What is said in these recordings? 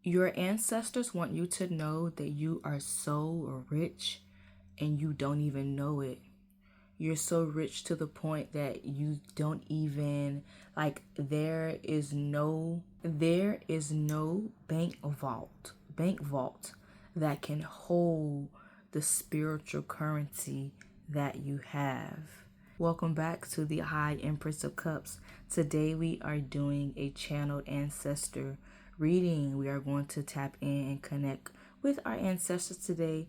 Your ancestors want you to know that you are so rich and you don't even know it. You're so rich to the point that you don't even, like, there is no bank vault that can hold the spiritual currency that you have. Welcome back to the High Empress of Cups. Today we are doing a channeled ancestor reading. We are going to tap in and connect with our ancestors today,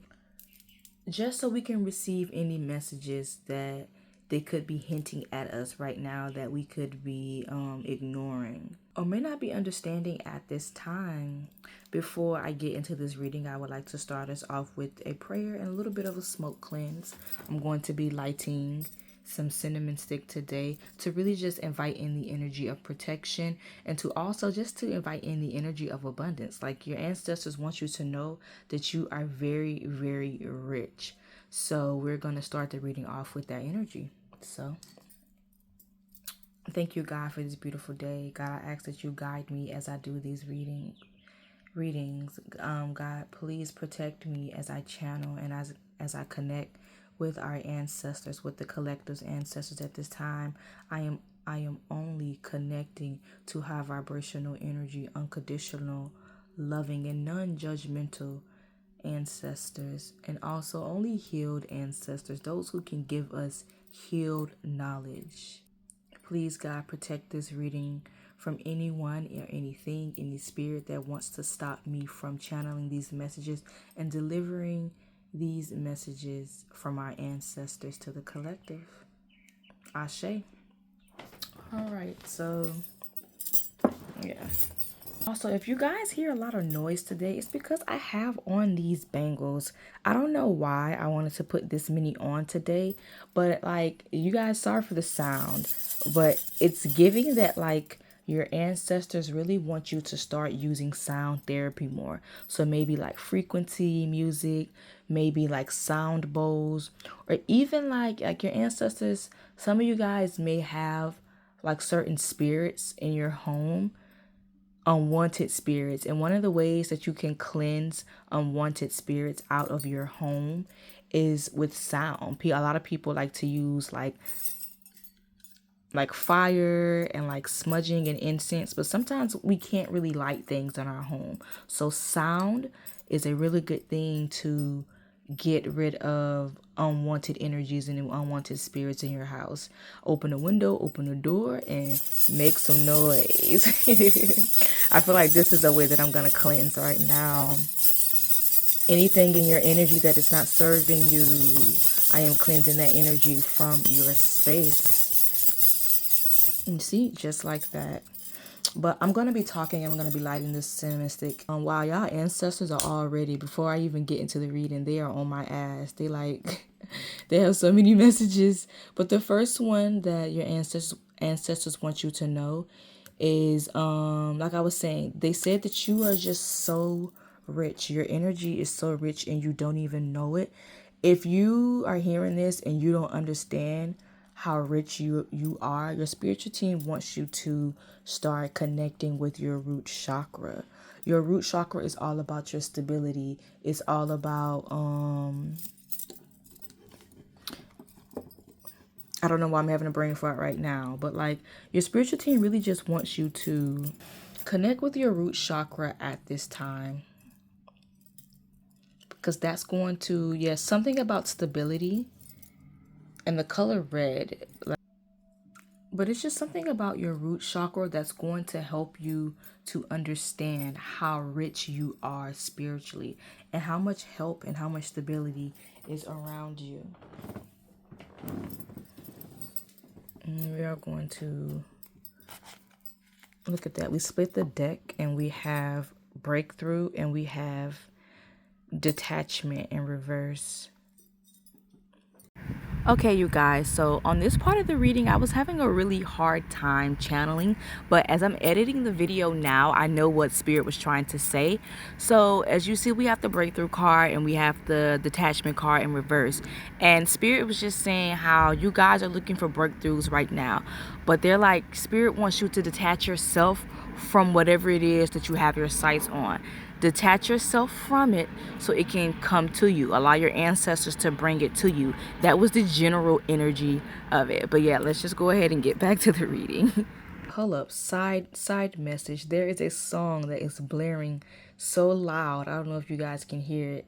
just so we can receive any messages that they could be hinting at us right now that we could be ignoring or may not be understanding at this time. Before I get into this reading, I would like to start us off with a prayer and a little bit of a smoke cleanse. I'm going to be lighting some cinnamon stick today to really just invite in the energy of protection, and to also just to invite in the energy of abundance. Like, your ancestors want you to know that you are very, very rich. So we're going to start the reading off with that energy. So thank you, God, for this beautiful day. God, I ask that you guide me as I do these readings. God, please protect me as I channel and as I connect with our ancestors, with the collective's ancestors at this time. I am only connecting to high vibrational energy, unconditional, loving, and non-judgmental ancestors, and also only healed ancestors, those who can give us healed knowledge. Please, God, protect this reading from anyone or anything, any spirit that wants to stop me from channeling these messages and delivering these messages from our ancestors to the collective. Ashe. All right, so yeah. Also, if you guys hear a lot of noise today, it's because I have on these bangles. I don't know why I wanted to put this many on today, but like, you guys, sorry for the sound, but it's giving that like your ancestors really want you to start using sound therapy more. So maybe like frequency music, maybe like sound bowls, or even like your ancestors, some of you guys may have like certain spirits in your home, unwanted spirits. And one of the ways that you can cleanse unwanted spirits out of your home is with sound. A lot of people like to use like fire and like smudging and incense, but sometimes we can't really light things in our home. So sound is a really good thing to get rid of unwanted energies and unwanted spirits in your house. Open a window, open a door, and make some noise. I feel like this is a way that I'm going to cleanse right now. Anything in your energy that is not serving you, I am cleansing that energy from your space. You see, just like that. But I'm going to be talking and I'm going to be lighting this cinnamon stick. Wow, y'all ancestors are already, before I even get into the reading, they are on my ass. They like, they have so many messages. But the first one that your ancestors want you to know is, like I was saying, they said that you are just so rich. Your energy is so rich and you don't even know it. If you are hearing this and you don't understand how rich you are, your spiritual team wants you to start connecting with your root chakra. Your root chakra is all about your stability. It's all about I don't know why I'm having a brain fart right now, but like, your spiritual team really just wants you to connect with your root chakra at this time, because that's going to, yes, something about stability and the color red. But it's just something about your root chakra that's going to help you to understand how rich you are spiritually and how much help and how much stability is around you. And we are going to look at that. We split the deck and we have breakthrough and we have detachment in reverse. Okay, you guys, so on this part of the reading, I was having a really hard time channeling, but as I'm editing the video now, I know what Spirit was trying to say. So as you see, we have the breakthrough card and we have the detachment card in reverse. And Spirit was just saying how you guys are looking for breakthroughs right now, but they're like, Spirit wants you to detach yourself from whatever it is that you have your sights on. Detach yourself from it so it can come to you. Allow your ancestors to bring it to you. That was the general energy of it. But yeah, let's just go ahead and get back to the reading. Hold up, side message. There is a song that is blaring so loud. I don't know if you guys can hear it,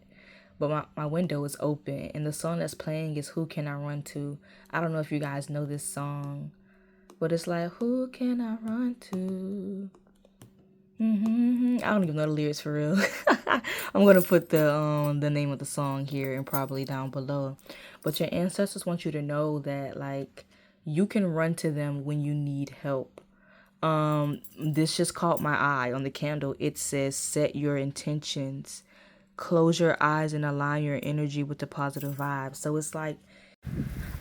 but my window is open and the song that's playing is Who Can I Run To? I don't know if you guys know this song, but it's like, who can I run to? I don't even know the lyrics for real. I'm gonna put the name of the song here and probably down below. But your ancestors want you to know that like you can run to them when you need help. This just caught my eye on the candle. It says set your intentions, close your eyes and align your energy with the positive vibes. So it's like,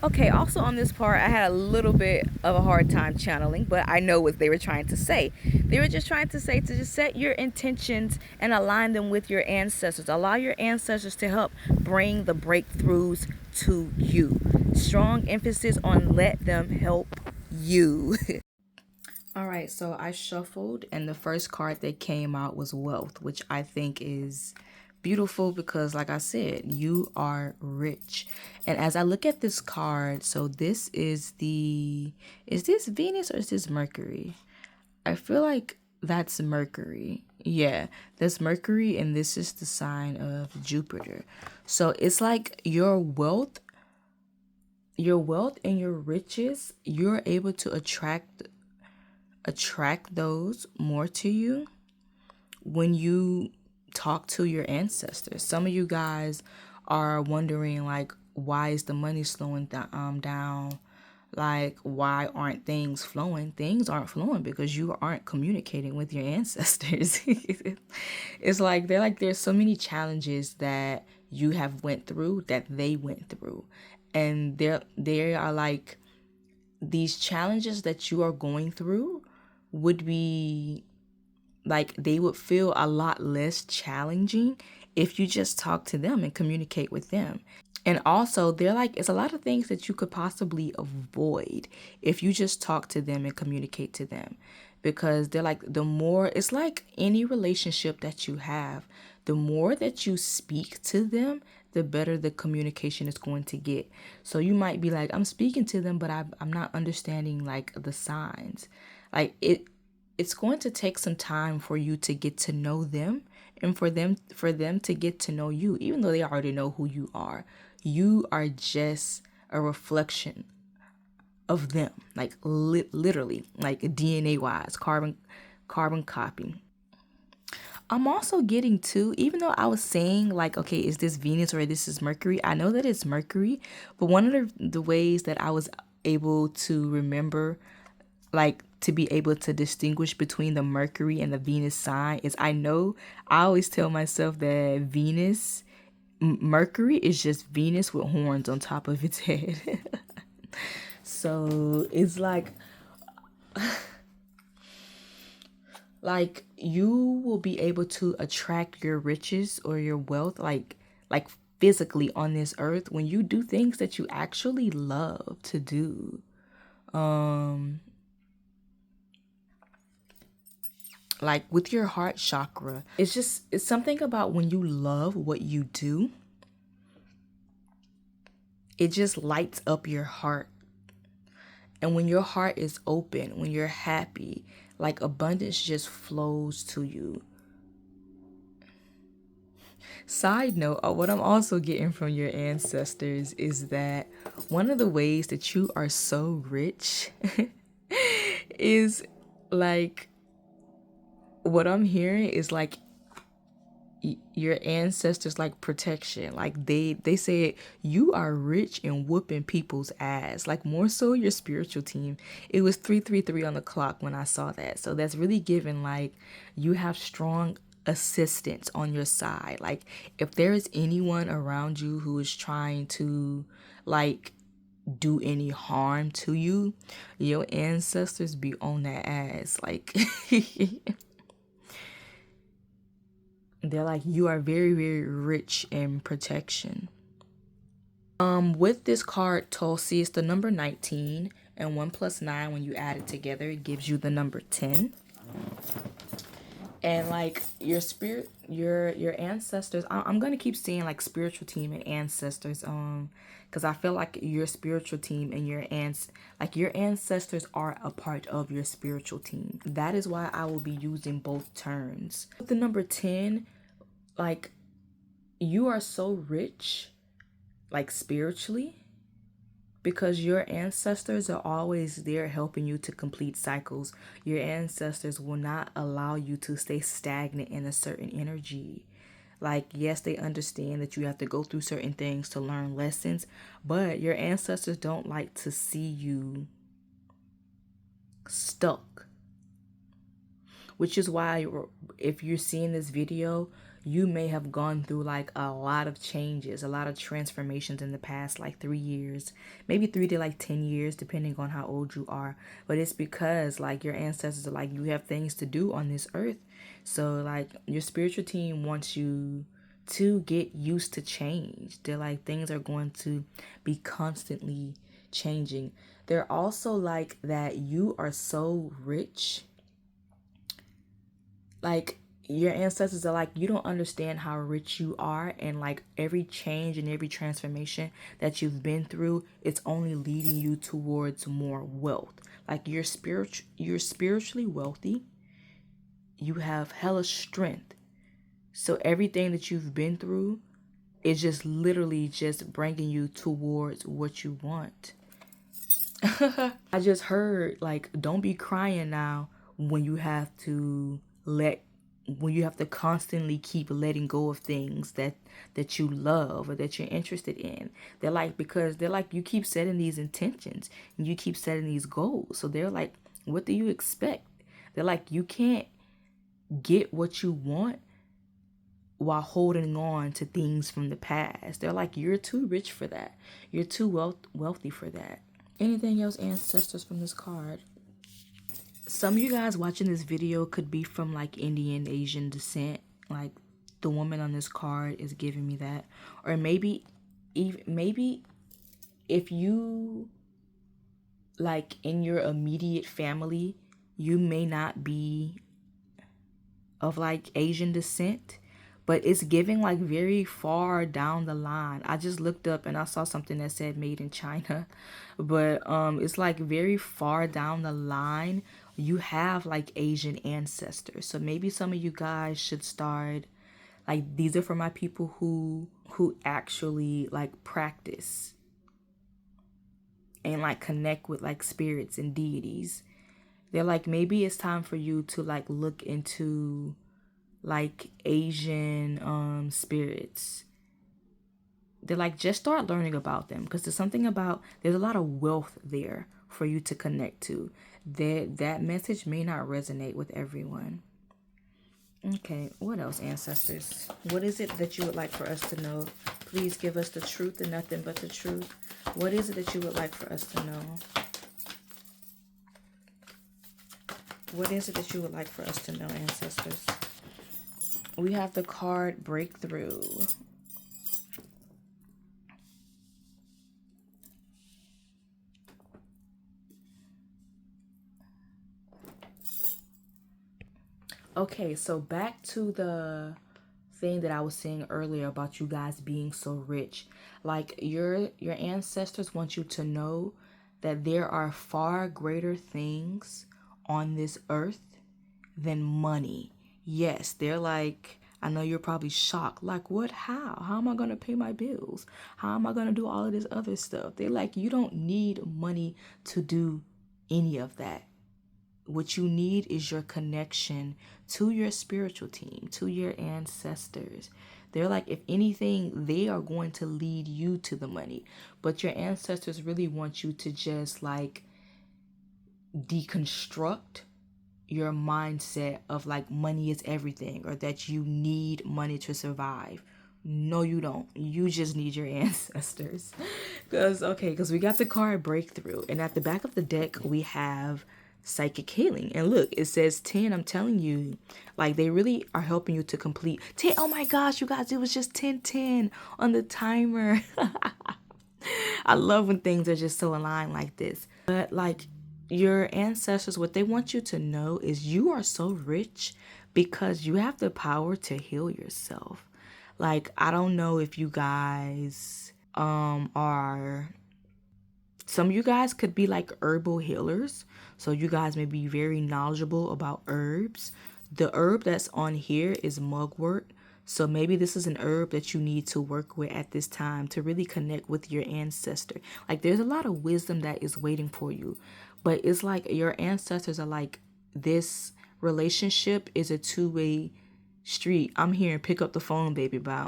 okay, also on this part, I had a little bit of a hard time channeling, but I know what they were trying to say. They were just trying to say to just set your intentions and align them with your ancestors. Allow your ancestors to help bring the breakthroughs to you. Strong emphasis on let them help you. All right, so I shuffled and the first card that came out was Wealth, which I think is beautiful because like I said, you are rich. And as I look at this card, so this is is this Venus or is this Mercury? I feel like that's Mercury. Yeah, that's Mercury and this is the sign of Jupiter. So it's like your wealth and your riches, you're able to attract those more to you when you talk to your ancestors. Some of you guys are wondering like, why is the money slowing down? Like, why aren't things flowing? Things aren't flowing because you aren't communicating with your ancestors. It's like there's so many challenges that you have went through that they went through, and they are like, these challenges that you are going through would be like, they would feel a lot less challenging if you just talk to them and communicate with them. And also, they're like, it's a lot of things that you could possibly avoid if you just talk to them and communicate to them. Because they're like, the more, it's like any relationship that you have, the more that you speak to them, the better the communication is going to get. So you might be like, I'm speaking to them, but I'm not understanding like the signs. Like it's going to take some time for you to get to know them and for them to get to know you, even though they already know who you are. You are just a reflection of them, like literally, like DNA wise, carbon copy. I'm also getting to, even though I was saying like, okay, is this Venus or this is Mercury? I know that it's Mercury, but one of the ways that I was able to remember, like to be able to distinguish between the Mercury and the Venus sign is I always tell myself that Mercury is just Venus with horns on top of its head. So it's like you will be able to attract your riches or your wealth like physically on this earth when you do things that you actually love to do. Like with your heart chakra, it's something about when you love what you do, it just lights up your heart. And when your heart is open, when you're happy, like abundance just flows to you. Side note, what I'm also getting from your ancestors is that one of the ways that you are so rich is like, what I'm hearing is like your ancestors like protection. Like they said you are rich in whooping people's ass, like more so your spiritual team. It was 333 on the clock when I saw that, so that's really given like you have strong assistance on your side. Like if there is anyone around you who is trying to like do any harm to you, your ancestors be on that ass. Like they're like, you are very, very rich in protection. With this card, Tulsi, it's the number 19, and 1 plus 9, when you add it together, it gives you the number 10. And like your spirit, your ancestors, I'm gonna keep seeing like spiritual team and ancestors, because I feel like your spiritual team and your ancestors are a part of your spiritual team. That is why I will be using both terms. With the number 10, like you are so rich, like spiritually, because your ancestors are always there helping you to complete cycles. Your ancestors will not allow you to stay stagnant in a certain energy. Like, yes, they understand that you have to go through certain things to learn lessons, but your ancestors don't like to see you stuck. Which is why if you're seeing this video, you may have gone through like a lot of changes, a lot of transformations in the past like 3 years, maybe 3 to like 10 years, depending on how old you are. But it's because like your ancestors are like, you have things to do on this earth. So like your spiritual team wants you to get used to change. They're like, things are going to be constantly changing. They're also like that you are so rich, like your ancestors are like, you don't understand how rich you are, and like every change and every transformation that you've been through, it's only leading you towards more wealth. Like you're spiritually wealthy, you have hella strength, so everything that you've been through is just literally just bringing you towards what you want. I just heard like, don't be crying now when you have to constantly keep letting go of things that you love or that you're interested in. They're like, because they're like, you keep setting these intentions and you keep setting these goals. So they're like, what do you expect? They're like, you can't get what you want while holding on to things from the past. They're like, you're too rich for that. You're too wealthy for that. Anything else, ancestors, from this card? Some of you guys watching this video could be from like Indian, Asian descent. Like the woman on this card is giving me that. Or maybe if you like in your immediate family, you may not be of like Asian descent, but it's giving like very far down the line. I just looked up and I saw something that said made in China, but it's like very far down the line you have like Asian ancestors. So maybe some of you guys should start, like, these are for my people who actually like practice and like connect with like spirits and deities. They're like, maybe it's time for you to like look into like Asian spirits. They're like, just start learning about them, because there's a lot of wealth there for you to connect to. That message may not resonate with everyone. Okay, what else, ancestors? What is it that you would like for us to know? Please give us the truth and nothing but the truth. What is it that you would like for us to know? What is it that you would like for us to know, ancestors? We have the card Breakthrough. Okay, so back to the thing that I was saying earlier about you guys being so rich. Like your ancestors want you to know that there are far greater things on this earth than money. Yes, they're like, I know you're probably shocked. Like, what? How? How am I going to pay my bills? How am I going to do all of this other stuff? They're like, you don't need money to do any of that. What you need is your connection to your spiritual team, to your ancestors. They're like, if anything, they are going to lead you to the money. But your ancestors really want you to just like deconstruct your mindset of like money is everything, or that you need money to survive. No, you don't. You just need your ancestors. Because we got the card Breakthrough, and at the back of the deck we have psychic healing. And look, it says 10. I'm telling you, like, they really are helping you to complete 10. Oh my gosh, you guys, it was just 10 on the timer. I love when things are just so aligned like this. But like, your ancestors, what they want you to know is you are so rich because you have the power to heal yourself. Like, I don't know if you guys are, some of you guys could be like herbal healers. So you guys may be very knowledgeable about herbs. The herb that's on here is mugwort. So maybe this is an herb that you need to work with at this time to really connect with your ancestor. Like, there's a lot of wisdom that is waiting for you. But it's like your ancestors are like, this relationship is a two-way street. I'm hearing Pick Up the Phone Baby by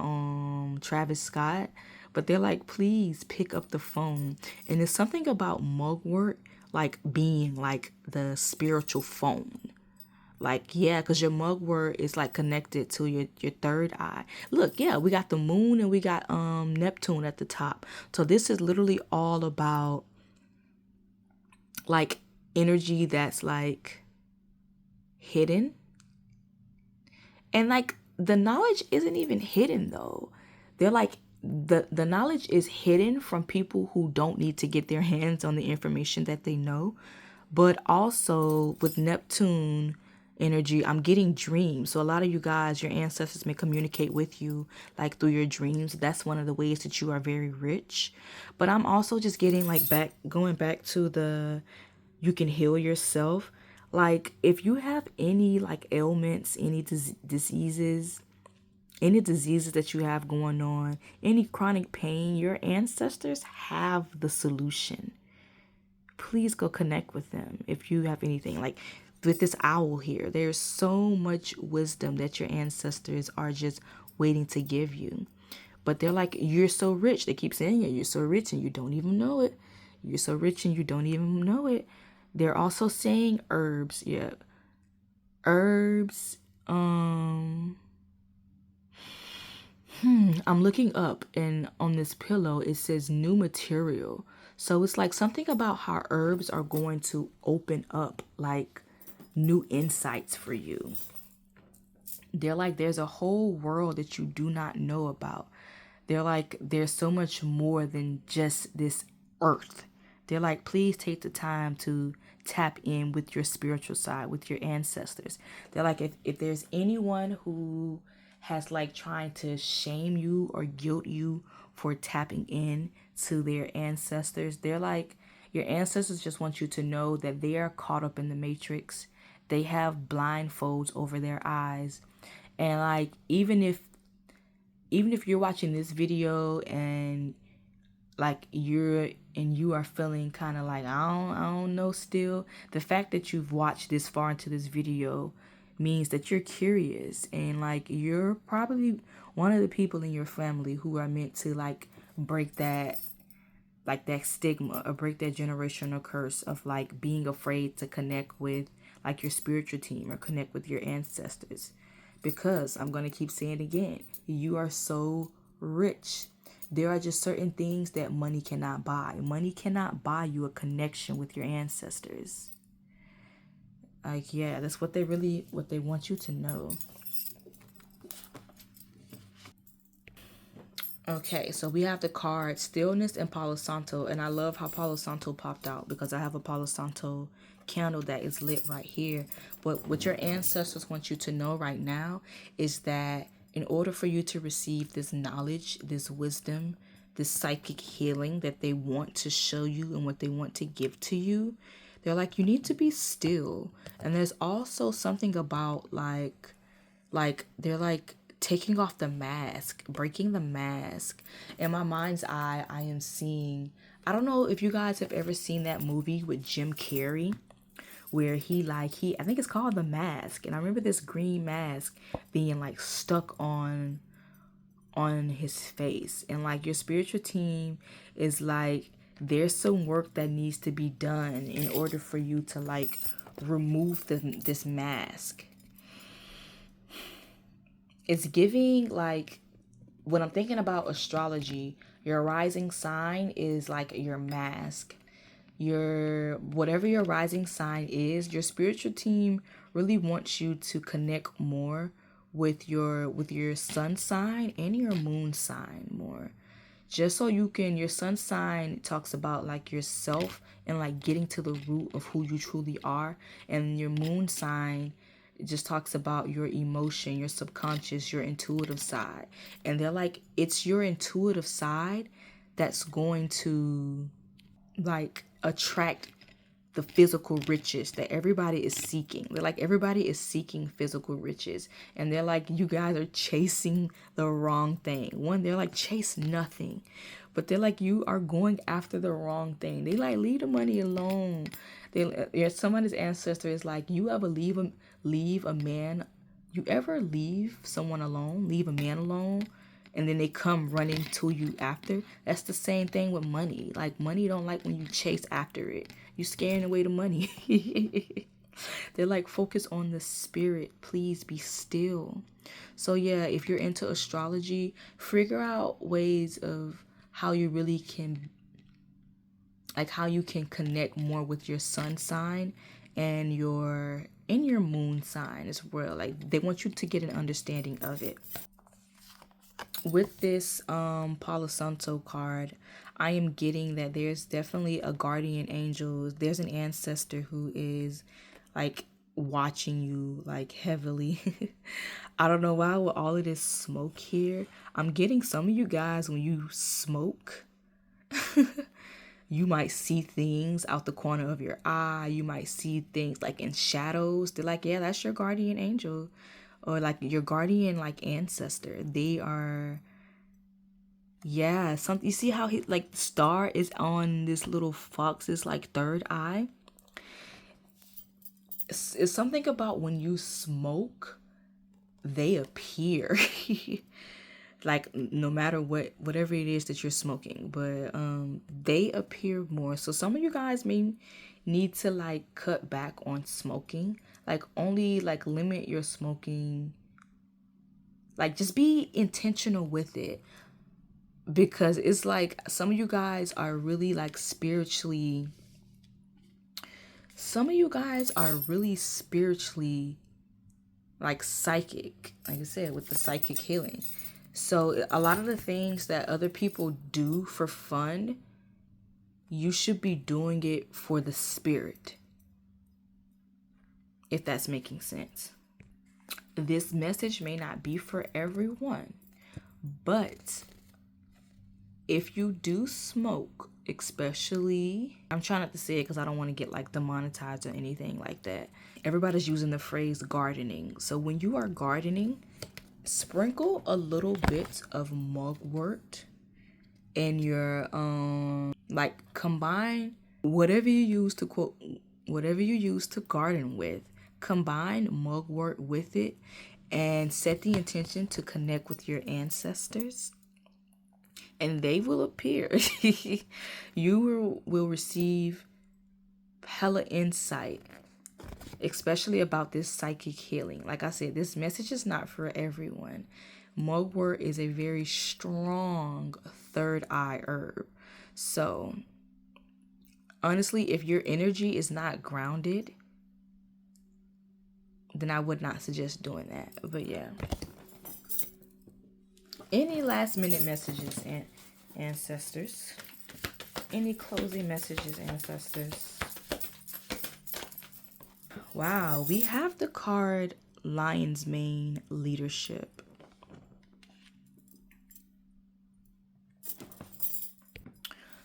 Travis Scott. But they're like, please pick up the phone. And there's something about mugwort like being like the spiritual phone. Like, yeah, because your mugwort is like connected to your third eye. Look, yeah, we got the moon and we got Neptune at the top. So this is literally all about like energy that's like hidden. And like the knowledge isn't even hidden though. They're like, the knowledge is hidden from people who don't need to get their hands on the information that they know. But also with Neptune energy, I'm getting dreams. So a lot of you guys, your ancestors may communicate with you like through your dreams. That's one of the ways that you are very rich. But I'm also just getting like going back to the, you can heal yourself. Like, if you have any like ailments, any diseases, any diseases that you have going on, any chronic pain, your ancestors have the solution. Please go connect with them if you have anything. Like with this owl here, there's so much wisdom that your ancestors are just waiting to give you. But they're like, you're so rich. They keep saying it. You're so rich and you don't even know it. You're so rich and you don't even know it. They're also saying herbs. Yeah. Herbs. I'm looking up and on this pillow it says new material. So it's like something about how herbs are going to open up like new insights for you. They're like, there's a whole world that you do not know about. They're like, there's so much more than just this earth. They're like, please take the time to tap in with your spiritual side, with your ancestors. They're like, if there's anyone who has like trying to shame you or guilt you for tapping in to their ancestors, they're like, your ancestors just want you to know that they are caught up in the matrix. They have blindfolds over their eyes. And like, even if you're watching this video and like you are feeling kind of like I don't know still, the fact that you've watched this far into this video means that you're curious, and like you're probably one of the people in your family who are meant to like break that, like that stigma, or break that generational curse of like being afraid to connect with like your spiritual team or connect with your ancestors. Because I'm going to keep saying it again, you are so rich. There are just certain things that money cannot buy. Money cannot buy you a connection with your ancestors. Like, yeah, that's what they want you to know. Okay, so we have the card Stillness and Palo Santo, and I love how Palo Santo popped out because I have a Palo Santo candle that is lit right here. But what your ancestors want you to know right now is that in order for you to receive this knowledge, this wisdom, this psychic healing that they want to show you and what they want to give to you, they're like, you need to be still. And there's also something about like they're like taking off the mask, breaking the mask. In my mind's eye, I am seeing, I don't know if you guys have ever seen that movie with Jim Carrey where he I think it's called The Mask, and I remember this green mask being like stuck on his face. And like your spiritual team is like, there's some work that needs to be done in order for you to like remove this mask. It's giving like, when I'm thinking about astrology, your rising sign is like your mask. Your whatever your rising sign is, your spiritual team really wants you to connect more with your sun sign and your moon sign more. just so you can, your sun sign talks about like yourself and like getting to the root of who you truly are. And your moon sign, it just talks about your emotion, your subconscious, your intuitive side. And they're like, it's your intuitive side that's going to like attract the physical riches that everybody is seeking. They're like, everybody is seeking physical riches. And they're like, you guys are chasing the wrong thing. One, they're like, chase nothing. But they're like, you are going after the wrong thing. They like, leave the money alone. Somebody's ancestor is like, you ever leave a man, you ever leave someone alone, leave a man alone, and then they come running to you after? That's the same thing with money. Like, money don't like when you chase after it. You scaring away the money. They're like, focus on the spirit. Please be still. So yeah, if you're into astrology, figure out ways of how you really can, like how you can connect more with your sun sign and your moon sign as well. Like, they want you to get an understanding of it. With this Palo Santo card, I am getting that there's definitely a guardian angel. There's an ancestor who is like watching you like heavily. I don't know why with all of this smoke here. I'm getting some of you guys, when you smoke, you might see things out the corner of your eye. You might see things like in shadows. They're like, yeah, that's your guardian angel, or like your guardian like ancestor. They are, yeah, something. You see how he like star is on this little fox's like third eye. It's something about when you smoke, they appear. Like, no matter whatever it is that you're smoking, but they appear more. So some of you guys may need to like cut back on smoking, like only like limit your smoking, like just be intentional with it, because it's like some of you guys are really like spiritually, like psychic, like I said, with the psychic healing. So a lot of the things that other people do for fun, you should be doing it for the spirit, if that's making sense. This message may not be for everyone, but if you do smoke, especially, I'm trying not to say it because I don't want to get like demonetized or anything like that. Everybody's using the phrase gardening. So when you are gardening, sprinkle a little bit of mugwort in your like, combine whatever you use to garden with, combine mugwort with it, and set the intention to connect with your ancestors, and they will appear. You will receive hella insight, especially about this psychic healing. Like I said, this message is not for everyone. Mugwort is a very strong third eye herb. So honestly, if your energy is not grounded, then I would not suggest doing that. But yeah. Any last minute messages, ancestors? Any closing messages, ancestors? Wow, we have the card Lion's Mane Leadership.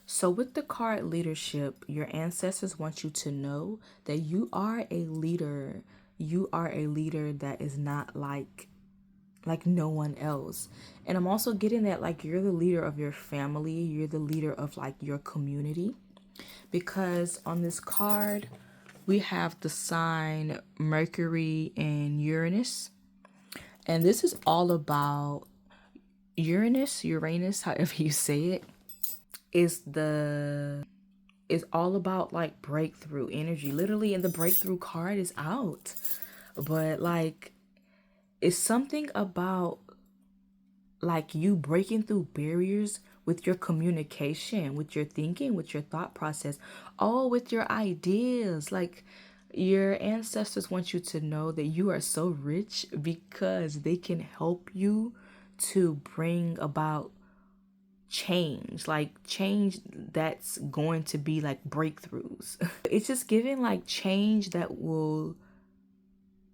So with the card Leadership, your ancestors want you to know that you are a leader. You are a leader that is not like no one else. And I'm also getting that like you're the leader of your family. You're the leader of like your community. Because on this card, we have the sign Mercury and Uranus. And this is all about Uranus, however you say it, is all about like breakthrough energy. Literally, and the breakthrough card is out. But like, it's something about like you breaking through barriers with your communication, with your thinking, with your thought process, all with your ideas. Like, your ancestors want you to know that you are so rich because they can help you to bring about change that's going to be like breakthroughs. It's just giving like change that will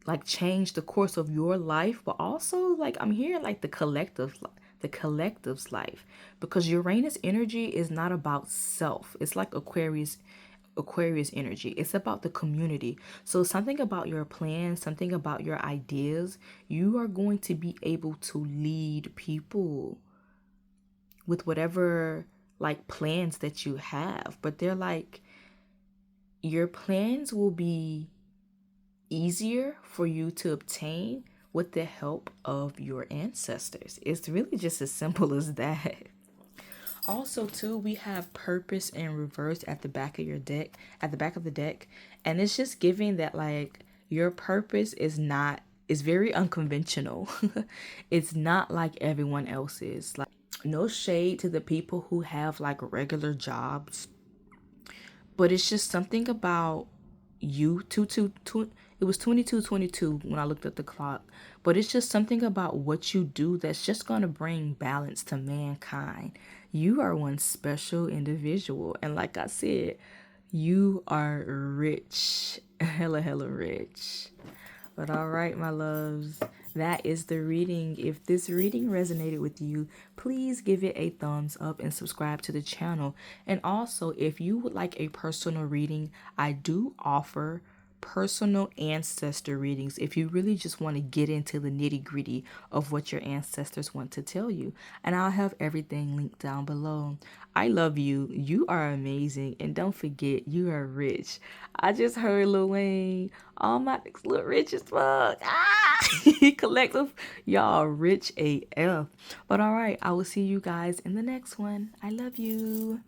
like change the course of your life, but also like I'm hearing like the collective's life, because Uranus energy is not about self. It's like Aquarius energy. It's about the community. So something about your plans, something about your ideas, you are going to be able to lead people with whatever like plans that you have. But they're like, your plans will be easier for you to obtain with the help of your ancestors. It's really just as simple as that. Also, too, we have purpose in reverse at the back of your deck, at the back of the deck. And it's just giving that like your purpose is very unconventional. It's not like everyone else's. Like, no shade to the people who have like regular jobs, but it's just something about you it was 22:22 when I looked at the clock, but it's just something about what you do that's just going to bring balance to mankind. You are one special individual, and like I said, you are rich. Hella rich. But all right, my loves, that is the reading. If this reading resonated with you, please give it a thumbs up and subscribe to the channel. And also, if you would like a personal reading, I do offer personal ancestor readings if you really just want to get into the nitty-gritty of what your ancestors want to tell you. And I'll have everything linked down below. I love you. You are amazing. And don't forget, you are rich. I just heard Lil Wayne. All my niggas look rich as fuck. Ah! Collective. Y'all rich AF. But all right, I will see you guys in the next one. I love you.